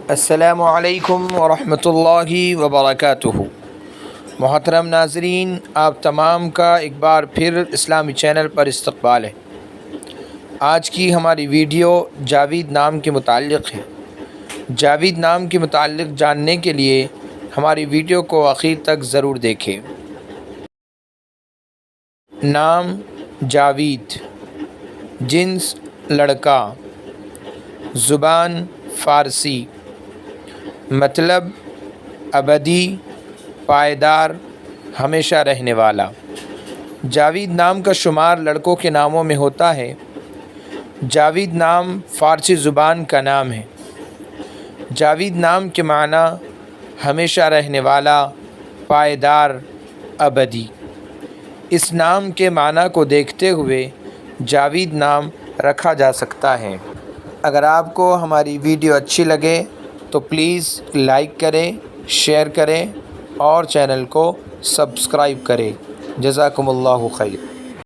السلام علیکم ورحمۃ اللہ وبرکاتہ۔ محترم ناظرین، آپ تمام کا ایک بار پھر اسلامی چینل پر استقبال ہے۔ آج کی ہماری ویڈیو جاوید نام کے متعلق ہے۔ جاوید نام کے متعلق جاننے کے لیے ہماری ویڈیو کو آخر تک ضرور دیکھیں۔ نام جاوید، جنس لڑکا، زبان فارسی، مطلب ابدی، پائیدار، ہمیشہ رہنے والا۔ جاوید نام کا شمار لڑکوں کے ناموں میں ہوتا ہے۔ جاوید نام فارسی زبان کا نام ہے۔ جاوید نام کے معنی ہمیشہ رہنے والا، پائیدار، ابدی۔ اس نام کے معنی کو دیکھتے ہوئے جاوید نام رکھا جا سکتا ہے۔ اگر آپ کو ہماری ویڈیو اچھی لگے تو پلیز لائک کریں، شیئر کریں اور چینل کو سبسکرائب کریں۔ جزاکم اللہ خیر۔